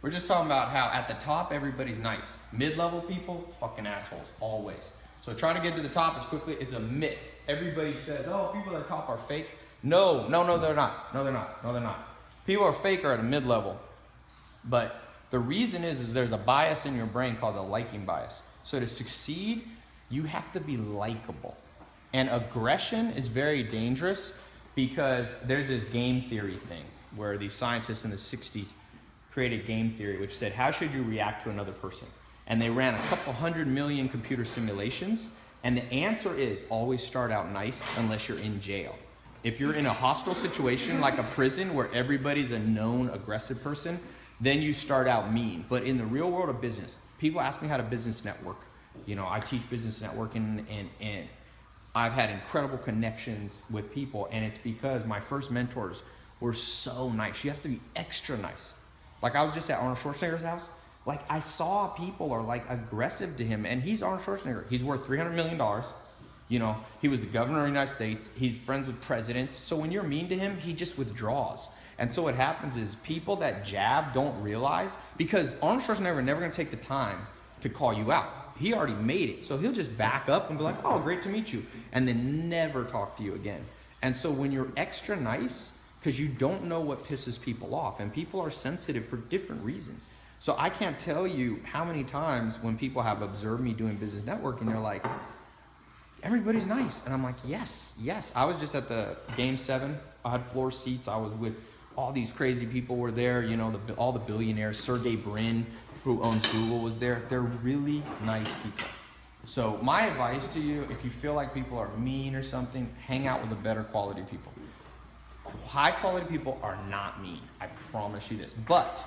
We're just talking about how at the top, everybody's nice. Mid-level people, fucking assholes, always. So trying to get to the top as quickly is a myth. Everybody says, oh, people at the top are fake. No, they're not. No, they're not. People are fake or at a mid-level. But the reason is there's a bias in your brain called the liking bias. So to succeed, you have to be likable. And aggression is very dangerous because there's this game theory thing where these scientists in the 60s created game theory, which said, how should you react to another person? And they ran a couple 100 million computer simulations. And the answer is always start out nice unless you're in jail. If you're in a hostile situation like a prison where everybody's a known aggressive person, then you start out mean. But in the real world of business, people ask me how to business network. You know, I teach business networking and I've had incredible connections with people, and it's because my first mentors were so nice. You have to be extra nice. Like I was just at Arnold Schwarzenegger's house. Like I saw people are like aggressive to him, and he's Arnold Schwarzenegger. He's worth $300 million. You know, he was the governor of the United States. He's friends with presidents. So when you're mean to him, he just withdraws. And so what happens is people that jab don't realize, because Arnold Schwarzenegger never gonna take the time to call you out. He already made it. So he'll just back up and be like, oh, great to meet you. And then never talk to you again. And so when you're extra nice, because you don't know what pisses people off, and people are sensitive for different reasons. So I can't tell you how many times when people have observed me doing business networking, they're like, everybody's nice. And I'm like, yes. I was just at the Game 7. I had floor seats. I was with all these crazy people were there. You know, all the billionaires. Sergey Brin, who owns Google, was there. They're really nice people. So my advice to you, if you feel like people are mean or something, hang out with the better quality people. High quality people are not mean. I promise you this. But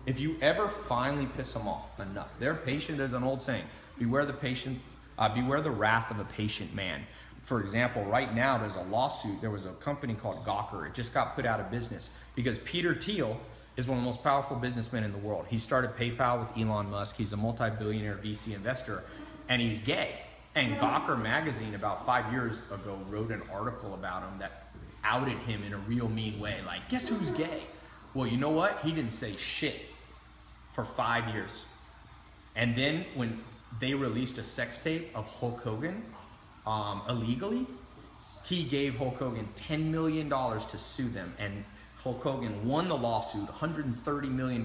if you ever finally piss them off enough, they're patient. There's an old saying, beware the wrath of a patient man. For example, right now there's a lawsuit. There was a company called Gawker. It just got put out of business because Peter Thiel is one of the most powerful businessmen in the world. He started PayPal with Elon Musk. He's a multi-billionaire VC investor, and he's gay. And Gawker magazine about 5 years ago wrote an article about him that outed him in a real mean way. Like, guess who's gay? Well, you know what? He didn't say shit for 5 years. And then when they released a sex tape of Hulk Hogan illegally, he gave Hulk Hogan $10 million to sue them. And Hulk Hogan won the lawsuit, $130 million.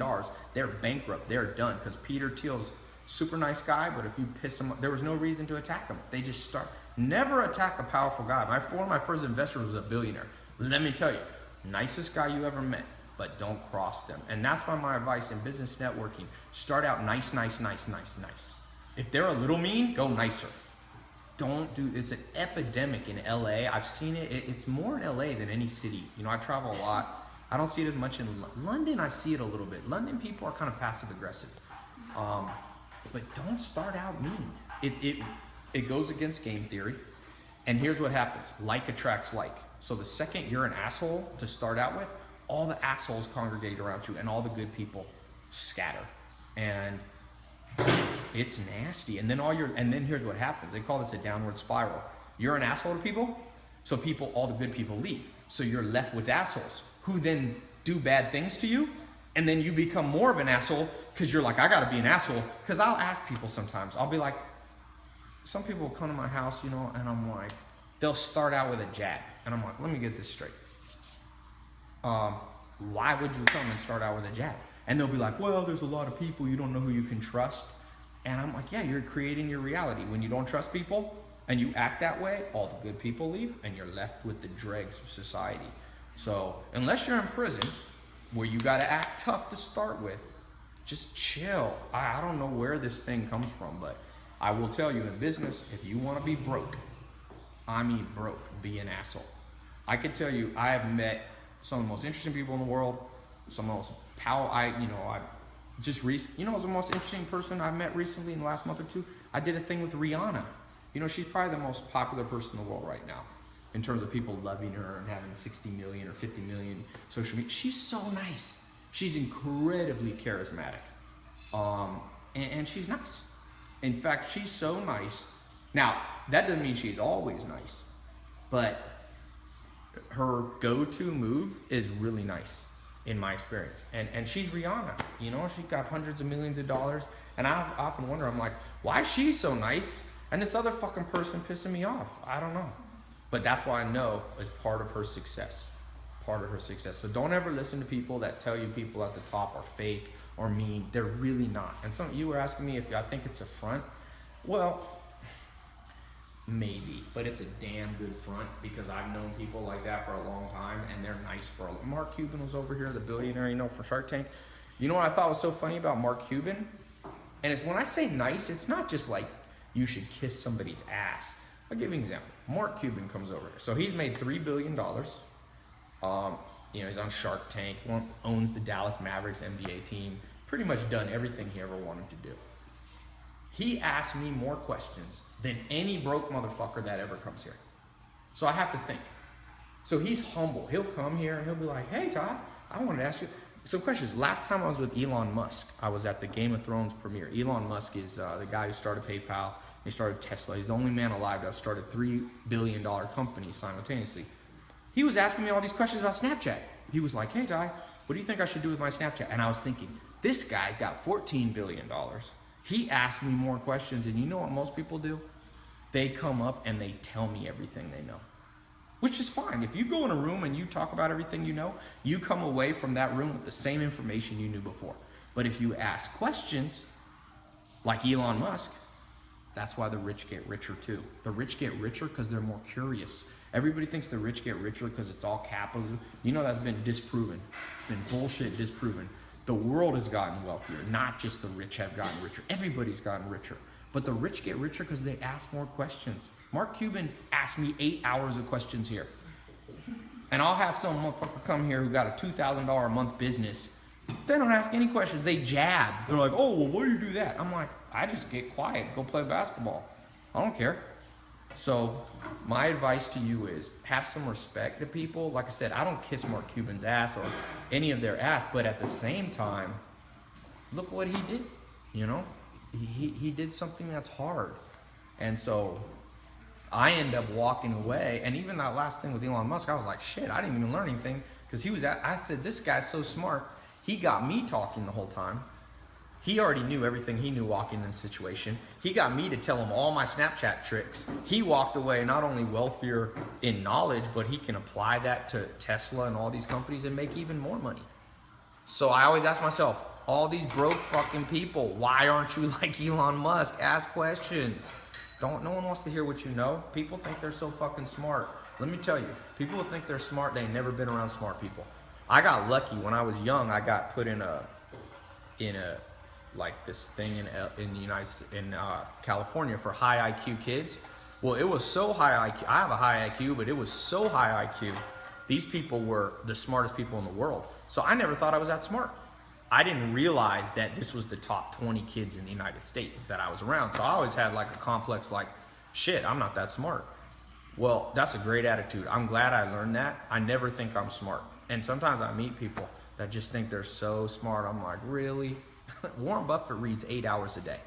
They're bankrupt. They're done because Peter Thiel's super nice guy, but if you piss him off, there was no reason to attack him. They just never attack a powerful guy. One of my first investors was a billionaire. Let me tell you, nicest guy you ever met, but don't cross them. And that's why my advice in business networking, start out nice. If they're a little mean, go nicer. It's an epidemic in LA. I've seen it. It's more in LA than any city. You know, I travel a lot. I don't see it as much in London. I see it a little bit. London people are kind of passive aggressive. But don't start out mean. It goes against game theory. And here's what happens. Like attracts like. So the second you're an asshole to start out with, all the assholes congregate around you and all the good people scatter. And it's nasty. And then here's what happens. They call this a downward spiral. You're an asshole to people, so all the good people leave. So you're left with assholes who then do bad things to you. And then you become more of an asshole because you're like, I gotta be an asshole. Because I'll ask people sometimes, I'll be like, some people will come to my house, you know, and I'm like, they'll start out with a jab. And I'm like, let me get this straight. Why would you come and start out with a jab? And they'll be like, well, there's a lot of people, you don't know who you can trust. And I'm like, yeah, you're creating your reality. When you don't trust people and you act that way, all the good people leave and you're left with the dregs of society. So unless you're in prison where you gotta act tough to start with, just chill. I don't know where this thing comes from, but I will tell you in business, if you wanna be broke, I mean broke, be an asshole. I could tell you, I have met some of the most interesting people in the world, some of the most the most interesting person I've met recently in the last month or two. I did a thing with Rihanna. You know, she's probably the most popular person in the world right now in terms of people loving her and having 60 million or 50 million social media. She's so nice. She's incredibly charismatic. And she's nice. In fact, she's so nice. Now, that doesn't mean she's always nice, but her go-to move is really nice. in my experience. And she's Rihanna, you know, she got hundreds of millions of dollars. And I often wonder, I'm like, why is she so nice and this other fucking person pissing me off? I don't know. But that's why I know is part of her success. Part of her success. So don't ever listen to people that tell you people at the top are fake or mean. They're really not. And some you were asking me if I think it's a front. Well, maybe, but it's a damn good front because I've known people like that for a long time and they're nice for a Mark Cuban was over here, the billionaire, you know, for Shark Tank. You know what I thought was so funny about Mark Cuban? And it's when I say nice, it's not just like you should kiss somebody's ass. I'll give you an example. Mark Cuban comes over here. So he's made $3 billion. You know, he's on Shark Tank, owns the Dallas Mavericks NBA team, pretty much done everything he ever wanted to do. He asked me more questions than any broke motherfucker that ever comes here. So I have to think. So he's humble. He'll come here and he'll be like, hey, Todd, I wanted to ask you some questions. Last time I was with Elon Musk, I was at the Game of Thrones premiere. Elon Musk is the guy who started PayPal. He started Tesla. He's the only man alive to have started $3 billion companies simultaneously. He was asking me all these questions about Snapchat. He was like, hey, Ty, what do you think I should do with my Snapchat? And I was thinking, this guy's got $14 billion. He asked me more questions, and you know what most people do? They come up and they tell me everything they know, which is fine. If you go in a room and you talk about everything you know, you come away from that room with the same information you knew before. But if you ask questions, like Elon Musk, that's why the rich get richer too. The rich get richer because they're more curious. Everybody thinks the rich get richer because it's all capitalism. You know that's been disproven, been bullshit disproven. The world has gotten wealthier, not just the rich have gotten richer. Everybody's gotten richer. But the rich get richer because they ask more questions. Mark Cuban asked me 8 hours of questions here. And I'll have some motherfucker come here who got a $2,000 a month business. They don't ask any questions, they jab. They're like, oh, well, why do you do that? I'm like, I just get quiet, go play basketball. I don't care. So my advice to you is have some respect to people. Like I said, I don't kiss Mark Cuban's ass or any of their ass, but at the same time, look what he did, you know? He did something that's hard. And so I end up walking away. And even that last thing with Elon Musk, I was like, shit, I didn't even learn anything. Because I said, this guy's so smart. He got me talking the whole time. He already knew everything he knew walking in the situation. He got me to tell him all my Snapchat tricks. He walked away not only wealthier in knowledge, but he can apply that to Tesla and all these companies and make even more money. So I always ask myself, all these broke fucking people, why aren't you like Elon Musk? Ask questions. No one wants to hear what you know. People think they're so fucking smart. Let me tell you, people who think they're smart, they ain't never been around smart people. I got lucky when I was young. I got put in a like this thing in California for high IQ kids. Well, it was so high IQ. I have a high IQ, but it was so high IQ. These people were the smartest people in the world. So I never thought I was that smart. I didn't realize that this was the top 20 kids in the United States that I was around. So I always had like a complex like, shit, I'm not that smart. Well, that's a great attitude. I'm glad I learned that. I never think I'm smart. And sometimes I meet people that just think they're so smart. I'm like, really? Warren Buffett reads 8 hours a day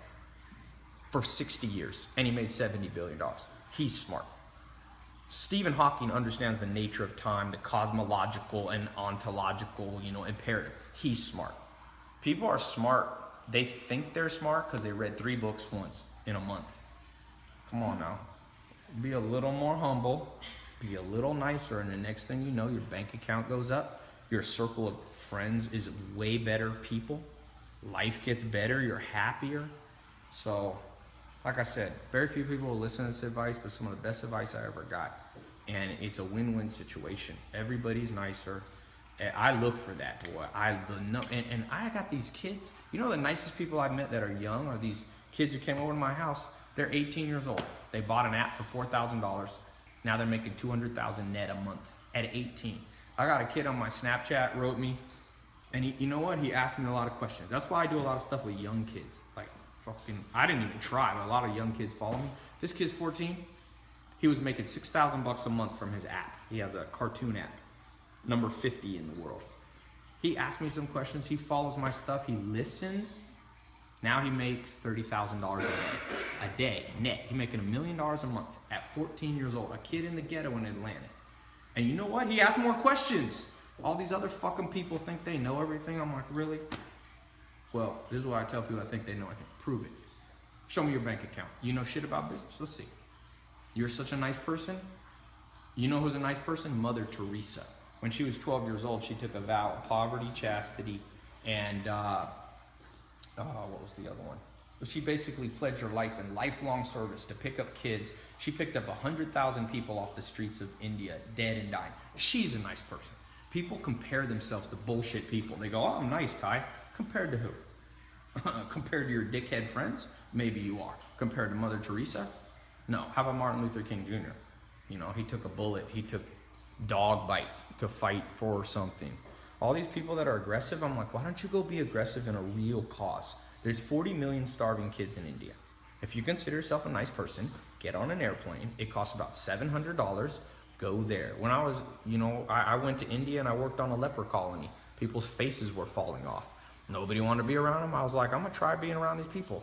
for 60 years, and he made $70 billion. He's smart. Stephen Hawking understands the nature of time, the cosmological and ontological, imperative. He's smart. People are smart. They think they're smart because they read 3 books once in a month. Come on now. Be a little more humble. Be a little nicer, and the next thing you know, your bank account goes up. Your circle of friends is way better people. Life gets better. You're happier. So, like I said, very few people will listen to this advice, but some of the best advice I ever got. And it's a win-win situation. Everybody's nicer. And I look for that, boy. And I got these kids. You know the nicest people I've met that are young are these kids who came over to my house. They're 18 years old. They bought an app for $4,000. Now they're making $200,000 net a month at 18. I got a kid on my Snapchat wrote me, and you know what? He asked me a lot of questions. That's why I do a lot of stuff with young kids. Like I didn't even try, but a lot of young kids follow me. This kid's 14. He was making $6,000 a month from his app. He has a cartoon app, number 50 in the world. He asked me some questions. He follows my stuff. He listens. Now he makes $30,000 a day net. He's making $1 million a month at 14 years old, a kid in the ghetto in Atlanta. And you know what? He asked more questions. All these other fucking people think they know everything. I'm like, really? Well, this is why I tell people I think they know everything. Prove it. Show me your bank account. You know shit about business? Let's see. You're such a nice person. You know who's a nice person? Mother Teresa. When she was 12 years old, she took a vow of poverty, chastity, and what was the other one? She basically pledged her life in lifelong service to pick up kids. She picked up 100,000 people off the streets of India, dead and dying. She's a nice person. People compare themselves to bullshit people. They go, oh, I'm nice, Tai. Compared to who? Compared to your dickhead friends? Maybe you are. Compared to Mother Teresa? No. How about Martin Luther King Jr.? You know, he took a bullet. He took dog bites to fight for something. All these people that are aggressive, I'm like, why don't you go be aggressive in a real cause? There's 40 million starving kids in India. If you consider yourself a nice person, get on an airplane. It costs about $700. Go there. When I was, I went to India and I worked on a leper colony. People's faces were falling off. Nobody wanted to be around them. I was like, I'm gonna try being around these people.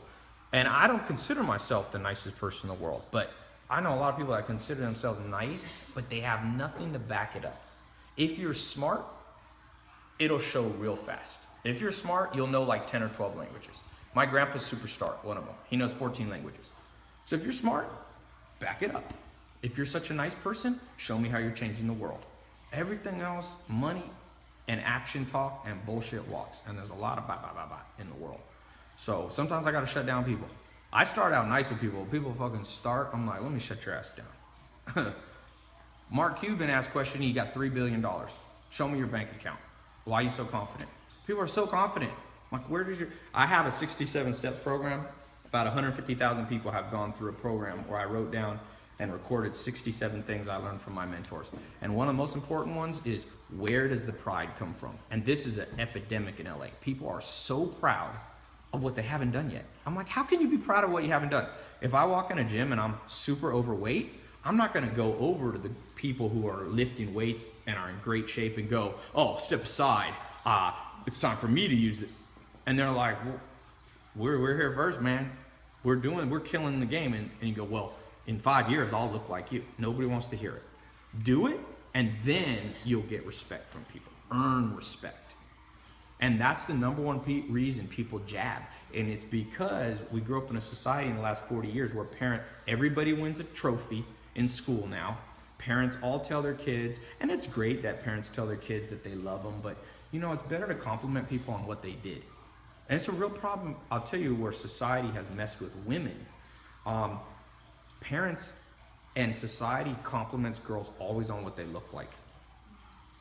And I don't consider myself the nicest person in the world, but I know a lot of people that consider themselves nice, but they have nothing to back it up. If you're smart, it'll show real fast. If you're smart, you'll know like 10 or 12 languages. My grandpa's superstar, one of them. He knows 14 languages. So if you're smart, back it up. If you're such a nice person, show me how you're changing the world. Everything else, money and action talk and bullshit walks. And there's a lot of bye in the world. So sometimes I gotta shut down people. I start out nice with people. People fucking start, I'm like, let me shut your ass down. Mark Cuban asked a question, he got $3 billion. Show me your bank account. Why are you so confident? People are so confident. I'm like, I have a 67 steps program. About 150,000 people have gone through a program where I wrote down and recorded 67 things I learned from my mentors. And one of the most important ones is, where does the pride come from? And this is an epidemic in LA. People are so proud of what they haven't done yet. I'm like, how can you be proud of what you haven't done? If I walk in a gym and I'm super overweight, I'm not gonna go over to the people who are lifting weights and are in great shape and go, oh, step aside. It's time for me to use it. And they're like, well, we're here first, man. We're killing the game. And you go, well, in 5 years, I'll look like you. Nobody wants to hear it. Do it, and then you'll get respect from people. Earn respect. And that's the number one reason people jab. And it's because we grew up in a society in the last 40 years where everybody wins a trophy in school now. Parents all tell their kids, and it's great that parents tell their kids that they love them, but it's better to compliment people on what they did. And it's a real problem, I'll tell you, where society has messed with women. Parents and society compliments girls always on what they look like.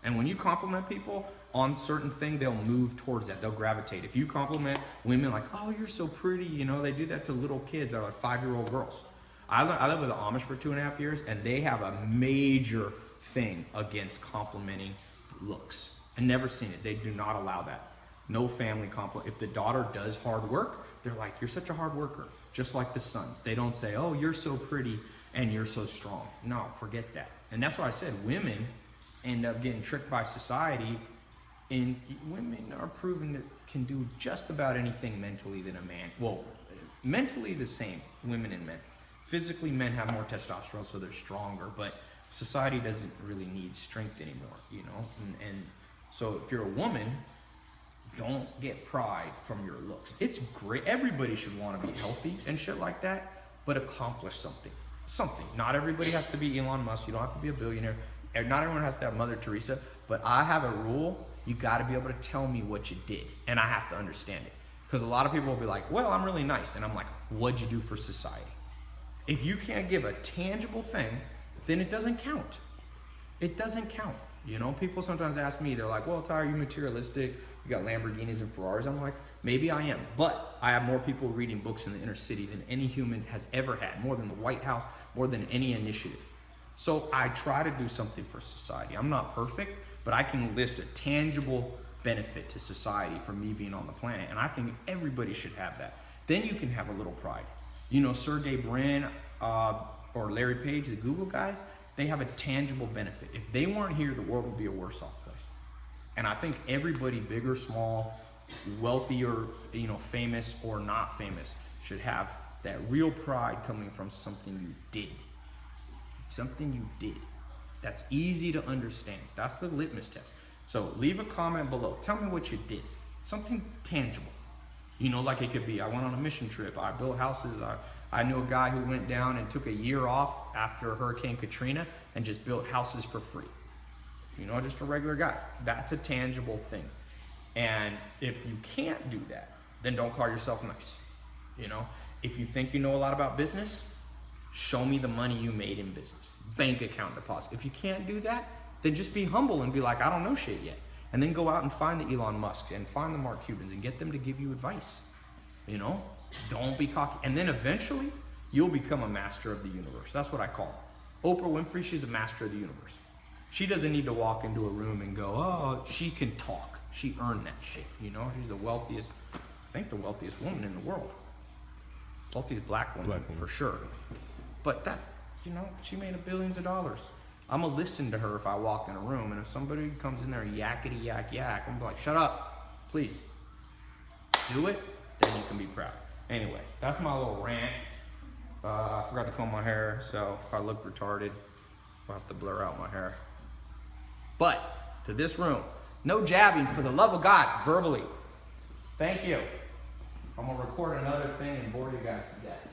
And when you compliment people on certain thing, they'll move towards that. They'll gravitate. If you compliment women like, oh, you're so pretty, they do that to little kids that are like 5-year-old girls. I lived with the Amish for 2.5 years, and they have a major thing against complimenting looks. I've never seen it. They do not allow that. No family compliment. If the daughter does hard work, they're like, you're such a hard worker. Just like the sons. They don't say, oh, you're so pretty and you're so strong. No, forget that. And that's why I said women end up getting tricked by society, and women are proven that can do just about anything mentally than a man. Well, mentally the same, women and men. Physically, men have more testosterone, so they're stronger, but society doesn't really need strength anymore, And so if you're a woman, don't get pride from your looks. It's great. Everybody should want to be healthy and shit like that, but accomplish something. Not everybody has to be Elon Musk. You don't have to be a billionaire. Not everyone has to have Mother Teresa, but I have a rule. You got to be able to tell me what you did, and I have to understand it. Because a lot of people will be like, well, I'm really nice. And I'm like, what'd you do for society? If you can't give a tangible thing, then it doesn't count. It doesn't count. People sometimes ask me, they're like, well, Tai, are you materialistic? You got Lamborghinis and Ferraris. I'm like, maybe I am. But I have more people reading books in the inner city than any human has ever had. More than the White House, more than any initiative. So I try to do something for society. I'm not perfect, but I can list a tangible benefit to society for me being on the planet. And I think everybody should have that. Then you can have a little pride. Sergey Brin or Larry Page, the Google guys, they have a tangible benefit. If they weren't here, the world would be a worse off place. And I think everybody, big or small, wealthy or famous or not famous, should have that real pride coming from something you did. Something you did. That's easy to understand. That's the litmus test. So leave a comment below. Tell me what you did. Something tangible. You know, like it could be, I went on a mission trip. I built houses. I knew a guy who went down and took a year off after Hurricane Katrina and just built houses for free. You know, just a regular guy. That's a tangible thing. And if you can't do that, then don't call yourself nice. You know, if you think you know a lot about business, show me the money you made in business. Bank account deposit. If you can't do that, then just be humble and be like, I don't know shit yet. And then go out and find the Elon Musks and find the Mark Cubans and get them to give you advice. You know, don't be cocky. And then eventually you'll become a master of the universe. That's what I call it. Oprah Winfrey, she's a master of the universe. She doesn't need to walk into a room and go, oh, she can talk. She earned that shit. You know, she's the wealthiest, I think the wealthiest woman in the world. Wealthiest black woman, for sure. But that, you know, she made billions of dollars. I'm gonna listen to her if I walk in a room, and if somebody comes in there yakety yak, I'm gonna be like, shut up, please. Do it, then you can be proud. Anyway, that's my little rant. I forgot to comb my hair, so if I look retarded, I'll have to blur out my hair. But to this room, no jabbing, for the love of God, verbally. Thank you. I'm gonna record another thing and bore you guys to death.